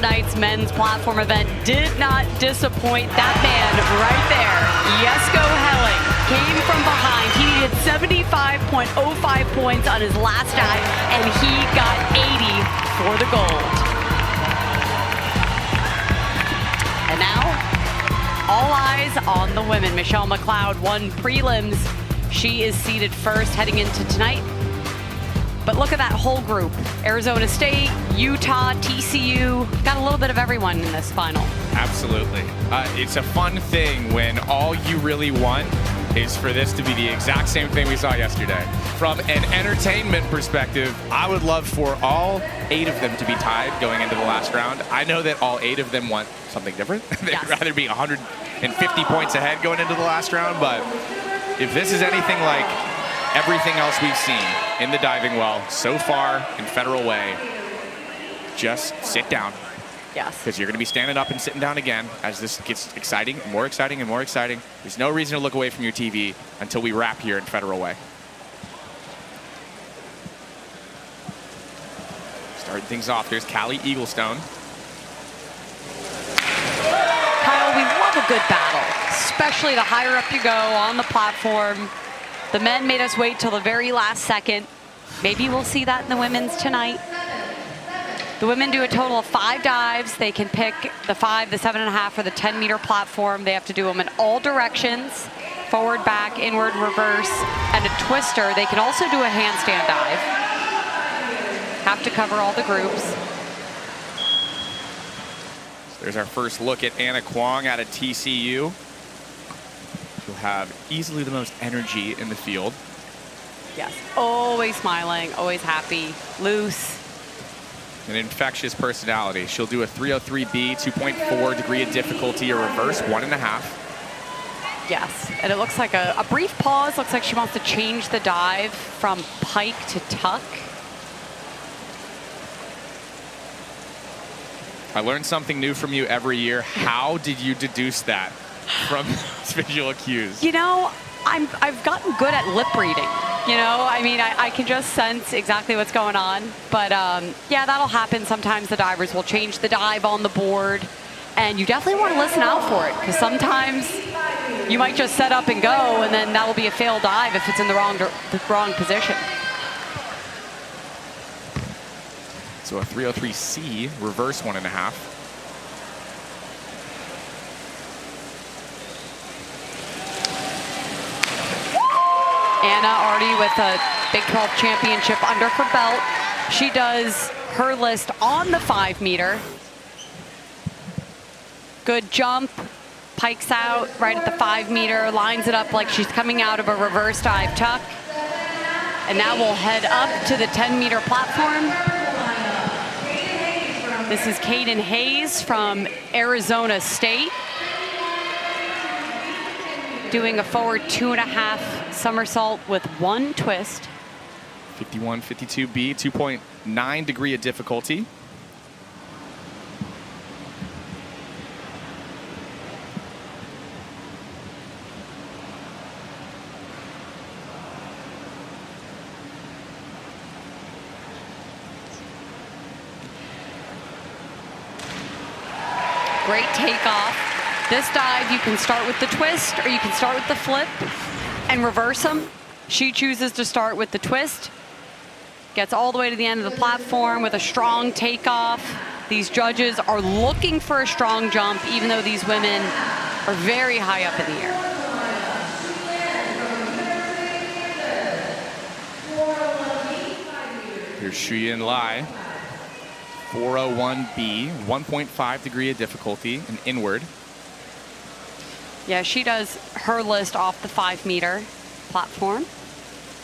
night's men's platform event did not disappoint. That man right there, Jesko Helling, came from behind. He needed 75.05 points on his last dive, and he got 80 for the gold. And now, all eyes on the women. Michelle McLeod won prelims. She is seeded first heading into tonight. But look at that whole group. Arizona State, Utah, TCU, got a little bit of everyone in this final. Absolutely. It's a fun thing when all you really want is for this to be the exact same thing we saw yesterday. From an entertainment perspective, I would love for all 8 of them to be tied going into the last round. I know that all 8 of them want something different. They'd rather be 150 points ahead going into the last round, but if this is anything like everything else we've seen in the diving well so far in Federal Way, just sit down. Yes. Because you're going to be standing up and sitting down again as this gets exciting, more exciting, and more exciting. There's no reason to look away from your TV until we wrap here in Federal Way. Starting things off, there's Callie Eaglestone. Kyle, we love a good battle, especially the higher up you go on the platform. The men made us wait till the very last second. Maybe we'll see that in the women's tonight. The women do a total of 5 dives. They can pick the 5, the 7.5, or the 10-meter platform. They have to do them in all directions, forward, back, inward, reverse, and a twister. They can also do a handstand dive. Have to cover all the groups. So there's our first look at Anna Kwong out of TCU. She'll have easily the most energy in the field. Yes, always smiling, always happy, loose. An infectious personality. She'll do a 303B, 2.4 degree of difficulty, a reverse 1.5. Yes, and it looks like a brief pause. Looks like she wants to change the dive from pike to tuck. I learn something new from you every year. How did you deduce that from those visual cues? You know, I've gotten good at lip reading. You know, I mean, I can just sense exactly what's going on. But yeah, that'll happen. Sometimes the divers will change the dive on the board. And you definitely want to listen out for it, because sometimes you might just set up and go, and then that will be a failed dive if it's in the wrong position. So a 303C, reverse 1.5. Anna already with a Big 12 championship under her belt. She does her list on the 5-meter. Good jump, pikes out right at the 5-meter, lines it up like she's coming out of a reverse dive tuck. And now we'll head up to the 10-meter platform. This is Kaden Hayes from Arizona State, doing a forward 2.5 somersault with 1 twist. 51, 52B, 2.9 degree of difficulty. Great takeoff. This dive, you can start with the twist or you can start with the flip and reverse them. She chooses to start with the twist. Gets all the way to the end of the platform with a strong takeoff. These judges are looking for a strong jump, even though these women are very high up in the air. Here's Shuyin Lai. 401B, 1.5 degree of difficulty, and inward. Yeah, she does her list off the 5-meter platform.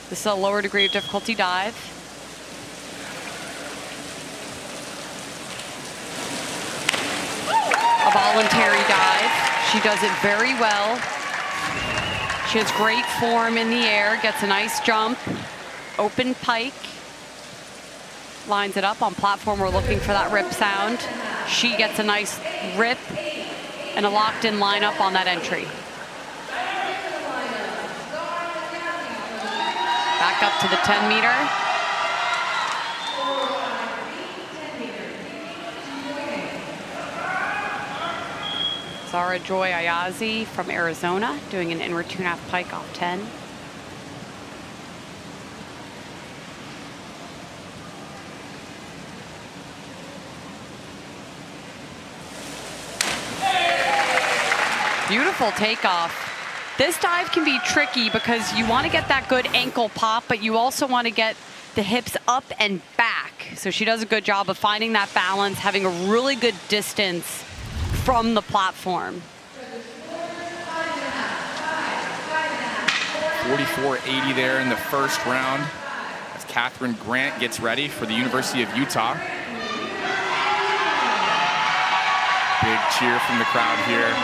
This is a lower degree of difficulty dive. A voluntary dive. She does it very well. She has great form in the air, gets a nice jump, open pike. Lines it up on platform. We're looking for that rip sound. She gets a nice rip and a locked in lineup on that entry. Back up to the 10-meter. Zara Joy Ayazi from Arizona doing an inward 2.5 pike off 10. Beautiful takeoff. This dive can be tricky because you want to get that good ankle pop, but you also want to get the hips up and back. So she does a good job of finding that balance, having a really good distance from the platform. 44.80 there in the first round as Catherine Grant gets ready for the University of Utah. Big cheer from the crowd here.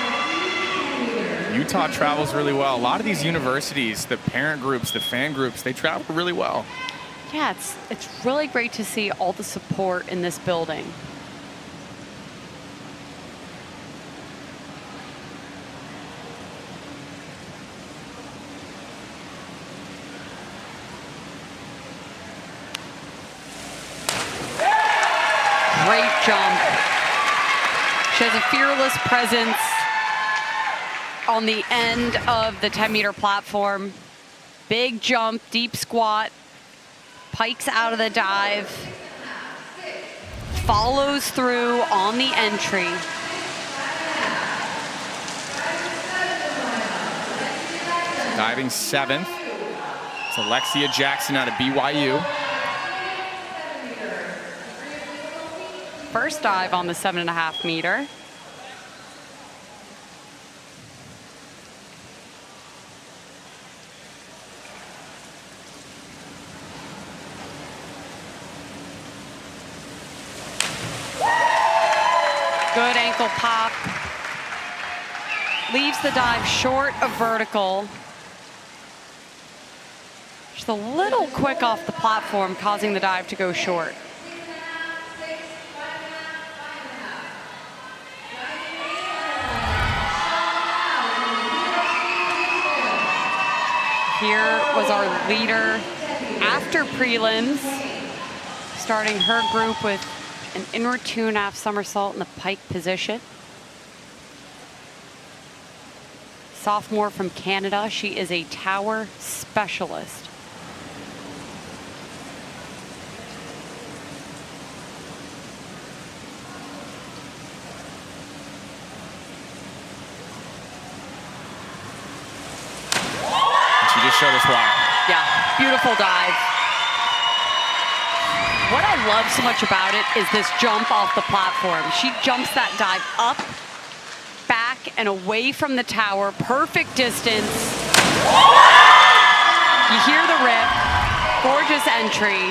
Utah travels really well. A lot of these universities, the parent groups, the fan groups, they travel really well. Yeah, it's really great to see all the support in this building. Great jump. She has a fearless presence on the end of the 10-meter platform. Big jump, deep squat, pikes out of the dive, follows through on the entry. Diving 7th. It's Alexia Jackson out of BYU. First dive on the 7.5 meter. Good ankle pop. Leaves the dive short of vertical. Just a little quick off the platform, causing the dive to go short. Here was our leader after prelims, starting her group with an inward 2.5 somersault in the pike position. Sophomore from Canada, she is a tower specialist. She just showed us why. Yeah, beautiful dive. What I love so much about it is this jump off the platform. She jumps that dive up, back, and away from the tower. Perfect distance. You hear the rip. Gorgeous entry.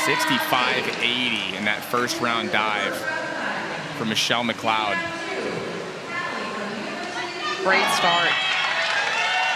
65.80 in that first round dive for Michelle McLeod. Great start.